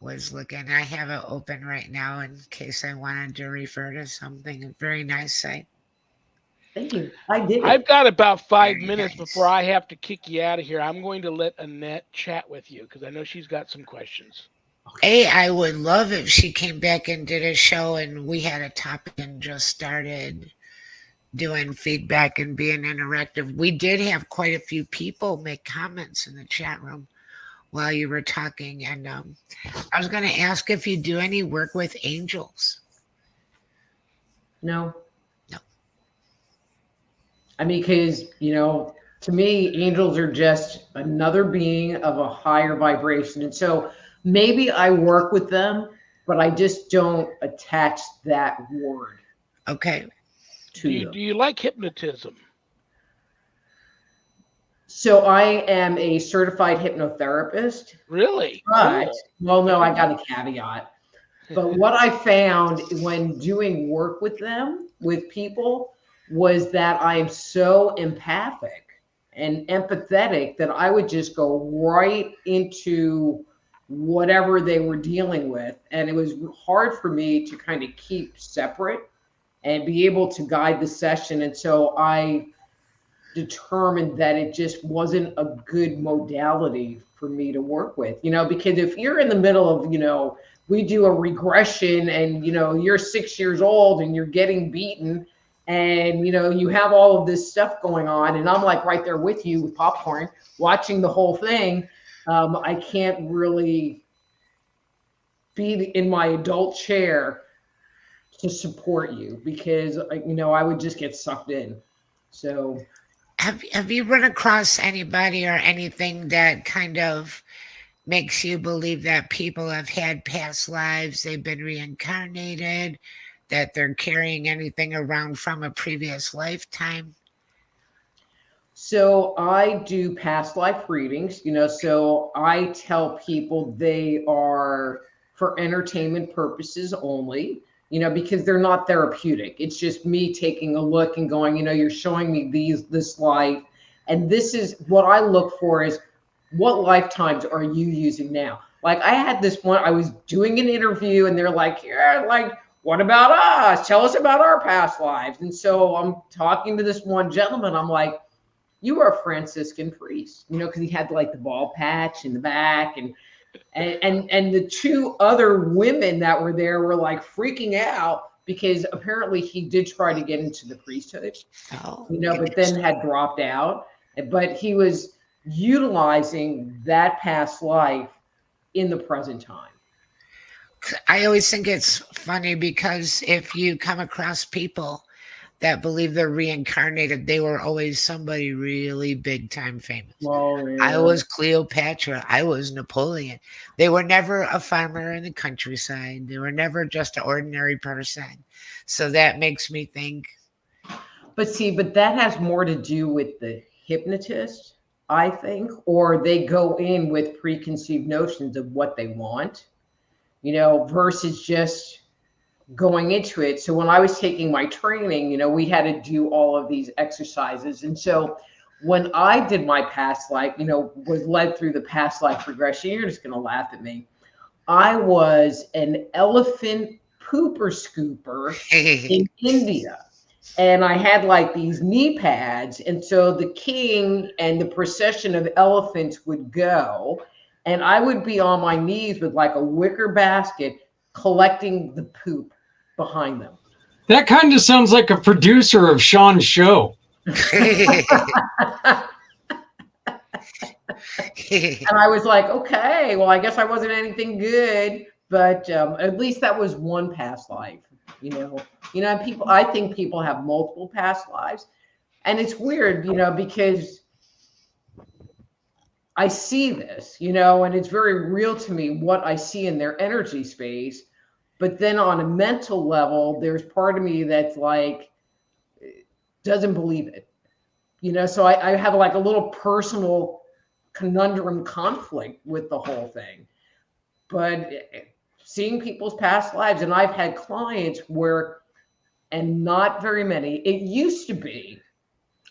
was looking. I have it open right now in case I wanted to refer to something. A very nice site. Thank you. I did. I've got about 5 minutes before I have to kick you out of here. I'm going to let Annette chat with you because I know she's got some questions. Hey, I would love if she came back and did a show and we had a topic and just started doing feedback and being interactive. We did have quite a few people make comments in the chat room while you were talking. And I was going to ask if you do any work with angels. No. I mean, because, to me, angels are just another being of a higher vibration. And so maybe I work with them, but I just don't attach that word. Okay. Do you like hypnotism? So I am a certified hypnotherapist. Really? But, cool. Well, no, I got a caveat. But what I found when doing work with people, was that I am so empathic and empathetic that I would just go right into whatever they were dealing with. And it was hard for me to kind of keep separate and be able to guide the session. And so I determined that it just wasn't a good modality for me to work with, because if you're in the middle of, we do a regression and, you're 6 years old and you're getting beaten and, you have all of this stuff going on and I'm like right there with you with popcorn, watching the whole thing. I can't really be in my adult chair to support you because, I would just get sucked in. So have you run across anybody or anything that kind of makes you believe that people have had past lives, they've been reincarnated, that they're carrying anything around from a previous lifetime? So I do past life readings, so I tell people they are for entertainment purposes only. because they're not therapeutic. It's just me taking a look and going, you're showing me this life. And this is what I look for is what lifetimes are you using now? Like I had this one, I was doing an interview and they're like, yeah, like, what about us? Tell us about our past lives. And so I'm talking to this one gentleman. I'm like, you are a Franciscan priest, because he had like the bald patch in the back, and the two other women that were there were like freaking out because apparently he did try to get into the priesthood, but then had dropped out. But he was utilizing that past life in the present time. I always think it's funny because if you come across people that believe they're reincarnated, they were always somebody really big time famous. Oh, yeah. I was Cleopatra. I was Napoleon. They were never a farmer in the countryside. They were never just an ordinary person. So that makes me think. But that has more to do with the hypnotist, I think, or they go in with preconceived notions of what they want, versus just going into it. So when I was taking my training, we had to do all of these exercises. And so when I did my past life, was led through the past life regression, you're just going to laugh at me. I was an elephant pooper scooper in India. And I had like these knee pads. And so the king and the procession of elephants would go. And I would be on my knees with like a wicker basket collecting the poop behind them. That kind of sounds like a producer of Sean's show. And I was like, okay, well, I guess I wasn't anything good, but at least that was one past life, people, I think people have multiple past lives, and it's weird, because I see this, and it's very real to me what I see in their energy space. But then on a mental level, there's part of me that's like, doesn't believe it, so I have like a little personal conundrum conflict with the whole thing. But seeing people's past lives, and I've had clients where, and not very many, it used to be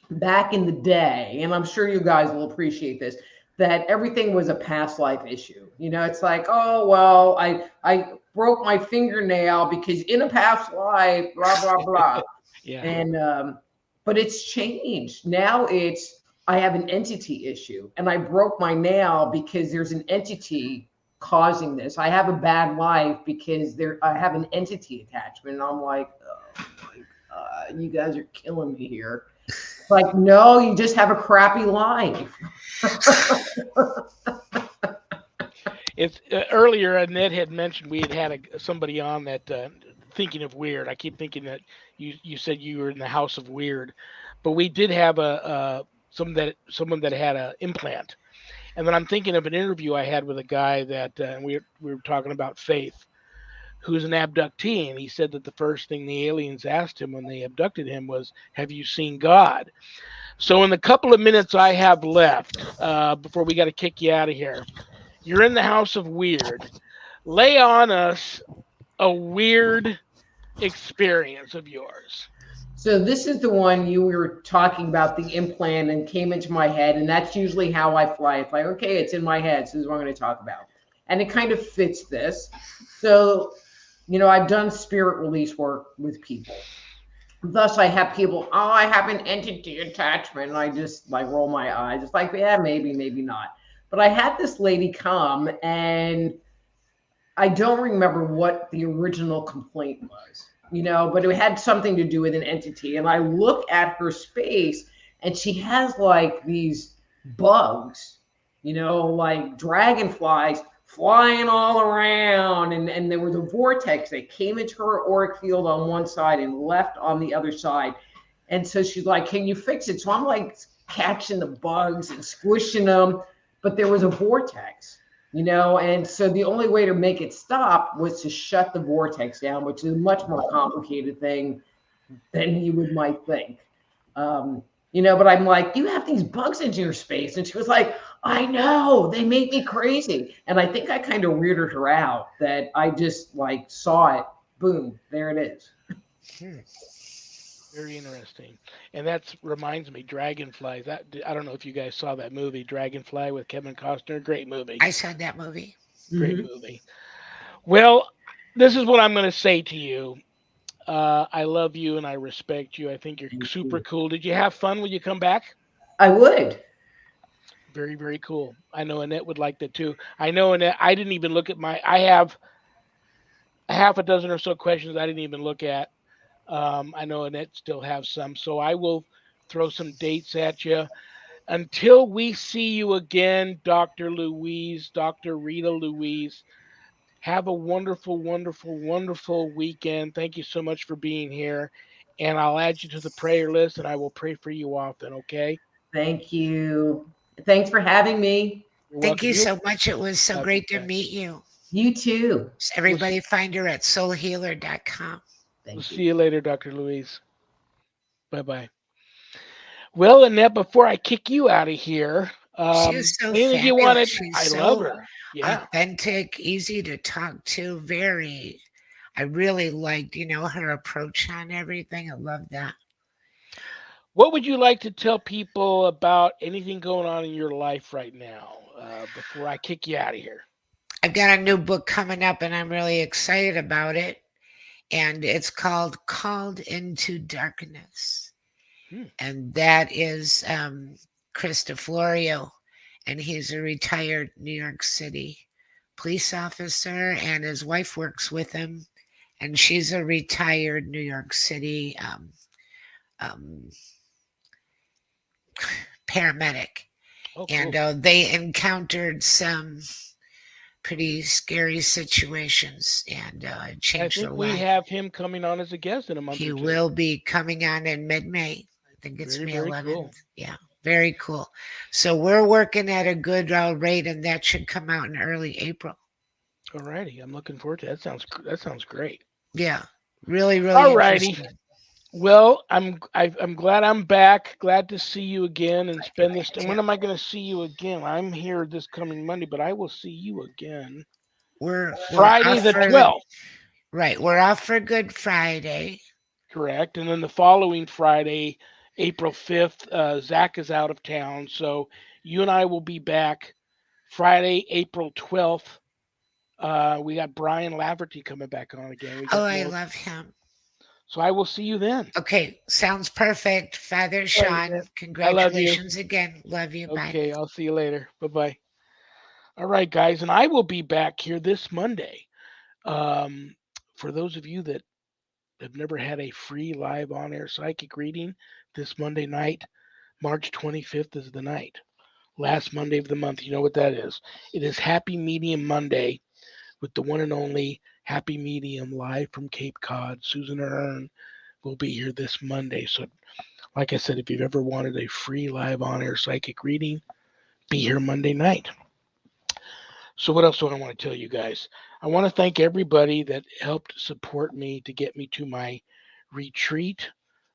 back in the day, and I'm sure you guys will appreciate this, that everything was a past life issue. It's like, oh, well, I broke my fingernail because in a past life, blah, blah, blah. Yeah. And, but it's changed. Now it's, I have an entity issue and I broke my nail because there's an entity causing this. I have a bad life because I have an entity attachment. And I'm like, oh my God, you guys are killing me here. Like, no, you just have a crappy life. It's earlier, Ned had mentioned we had somebody on that thinking of weird. I keep thinking that you said you were in the house of weird, but we did have someone that had an implant, and then I'm thinking of an interview I had with a guy that we were talking about faith, who's an abductee, and he said that the first thing the aliens asked him when they abducted him was, "Have you seen God?" So in the couple of minutes I have left, before we got to kick you out of here, you're in the house of weird. Lay on us a weird experience of yours. So this is the one you were talking about, the implant, and came into my head. And that's usually how I fly. It's like, okay, it's in my head. So this is what I'm going to talk about. And it kind of fits this. So, I've done spirit release work with people. Thus, I have people, oh, I have an entity attachment. And I just like roll my eyes. It's like, yeah, maybe, maybe not. But I had this lady come, and I don't remember what the original complaint was, but it had something to do with an entity. And I look at her space, and she has like these bugs, like dragonflies flying all around. And there was a vortex that came into her auric field on one side and left on the other side. And so she's like, can you fix it? So I'm like catching the bugs and squishing them. But there was a vortex, and so the only way to make it stop was to shut the vortex down, which is a much more complicated thing than you might think. But I'm like, you have these bugs into your space. And she was like, I know, they make me crazy. And I think I kind of weirded her out that I just like saw it boom, there it is. Hmm. Very interesting. And that reminds me, Dragonflies. That I don't know if you guys saw that movie, Dragonfly with Kevin Costner. Great movie. I saw that movie. Great Hmm. movie. Well, this is what I'm going to say to you. I love you and I respect you. I think you're Thank super you. cool. Did you have fun when you come back? I would. Very, very cool. I know Annette would like that too. I know Annette. I didn't even look at my. I have a half a dozen or so questions I didn't even look at. I know Annette still have some, so I will throw some dates at you. Until we see you again, Dr. Louise, Dr. Rita Louise, have a wonderful, wonderful, wonderful weekend. Thank you so much for being here. And I'll add you to the prayer list and I will pray for you often, okay? Thank you. Thanks for having me. You're Thank welcome. you You so much. It was so love you great to guys. meet you. You too. So We'll, everybody find her at soulhealer.com. we'll Thank you. see you later, Dr. Louise. Bye bye. Well, Annette, before I kick you out of here, She is so anything you fabulous. wanted? She's I love so her. Yeah. authentic, easy to talk to, very I really liked, her approach on everything. I love that. What would you like to tell people about anything going on in your life right now before I kick you out of here? I've got a new book coming up and I'm really excited about it. And it's called Called into Darkness. Hmm. And that is Chris DeFlorio. And he's a retired New York City police officer, and his wife works with him. And she's a retired New York City um, paramedic. Oh, And cool. they encountered some pretty scary situations, and it I changed their think we life. have him coming on as a guest in a month He or two. will be coming on in mid-May. I think it's Very, May very 11th. cool. Yeah, very cool. So we're working at a good rate, and that should come out in early April. All righty. I'm looking forward to that. That sounds great. Yeah, really, All really righty. interesting. Well, I'm glad I'm back. Glad to see you again and You spend this time. too. When am I going to see you again? I'm here this coming Monday, but I will see you again We're Friday off the for the 12th. right. We're off for Good Friday. Correct. And then the following Friday, April 5th, Zach is out of town. So you and I will be back Friday, April 12th. We got Brian Laverty coming back on again. We Oh, got I more. love him. So I will see you then. Okay, sounds perfect. Father All right, Sean, Annette. I love you. congratulations again. Love you. Bye. Okay, I'll see you later. Bye bye. All right, guys. And I will be back here this Monday. Um, for those of you that have never had a free live on air psychic reading, this Monday night, March 25th is the night. Last Monday of the month. You know what that is. It is Happy Medium Monday with the one and only Happy Medium live from Cape Cod. Susan Ahern will be here this Monday. So, like I said, if you've ever wanted a free live on air psychic reading, be here Monday night. So, what else do I want to tell you guys? I want to thank everybody that helped support me to get me to my retreat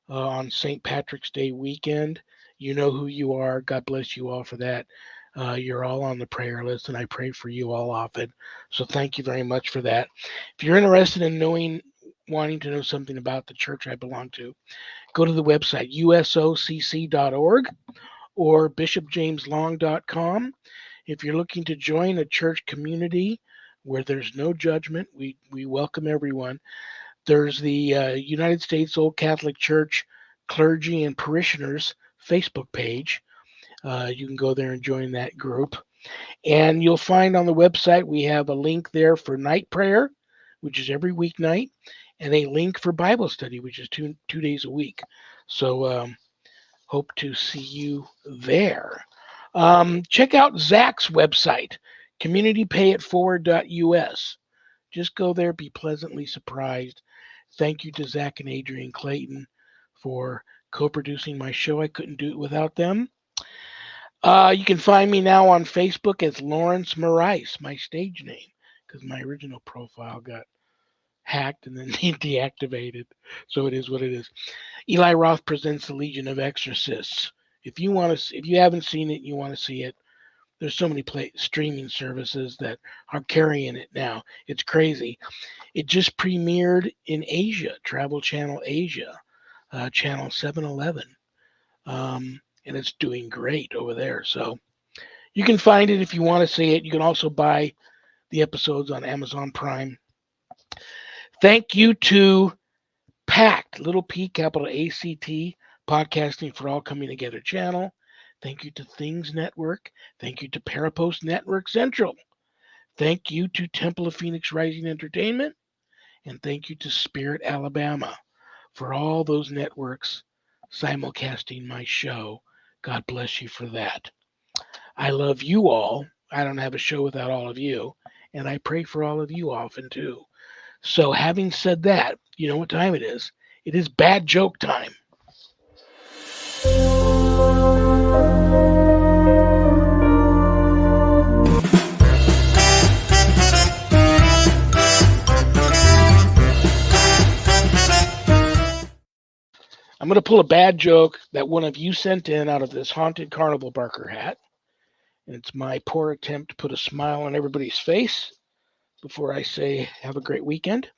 on St. Patrick's Day weekend. You know who you are. God bless you all for that. You're all on the prayer list, and I pray for you all often. So thank you very much for that. If you're interested in wanting to know something about the church I belong to, go to the website usocc.org or bishopjameslong.com. If you're looking to join a church community where there's no judgment, we welcome everyone. There's the United States Old Catholic Church Clergy and Parishioners Facebook page. You can go there and join that group. And you'll find on the website we have a link there for night prayer, which is every weeknight, and a link for Bible study, which is two days a week. So hope to see you there. Check out Zach's website, communitypayitforward.us. Just go there, be pleasantly surprised. Thank you to Zach and Adrian Clayton for co producing my show. I couldn't do it without them. You can find me now on Facebook as Lawrence Morais, my stage name, because my original profile got hacked and then deactivated. So it is what it is. Eli Roth presents the Legion of Exorcists. If you haven't seen it, and you want to see it, There's so many streaming services that are carrying it now. It's crazy. It just premiered in Asia, Travel Channel Asia, channel 711, and it's doing great over there. So you can find it if you want to see it. You can also buy the episodes on Amazon Prime. Thank you to PACT, little p, capital ACT, Podcasting for All Coming Together channel. Thank you to Things Network. Thank you to Parapost Network Central. Thank you to Temple of Phoenix Rising Entertainment. And thank you to Spirit Alabama for all those networks simulcasting my show. God bless you for that. I love you all. I don't have a show without all of you. And I pray for all of you often too. So, having said that, you know what time it is? It is bad joke time. I'm going to pull a bad joke that one of you sent in out of this haunted carnival barker hat. And it's my poor attempt to put a smile on everybody's face before I say, have a great weekend.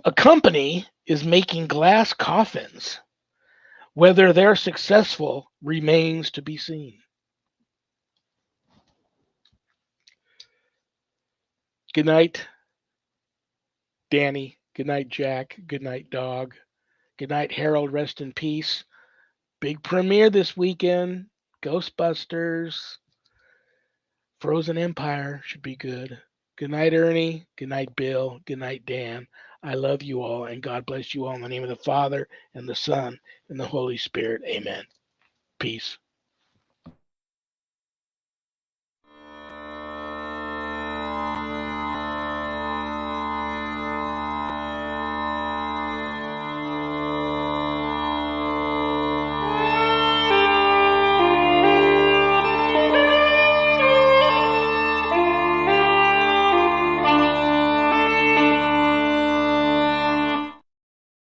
A company is making glass coffins. Whether they're successful remains to be seen. Good night, Danny. Good night, Jack. Good night, Dog. Good night, Harold. Rest in peace. Big premiere this weekend. Ghostbusters. Frozen Empire should be good. Good night, Ernie. Good night, Bill. Good night, Dan. I love you all, and God bless you all in the name of the Father, and the Son, and the Holy Spirit. Amen. Peace.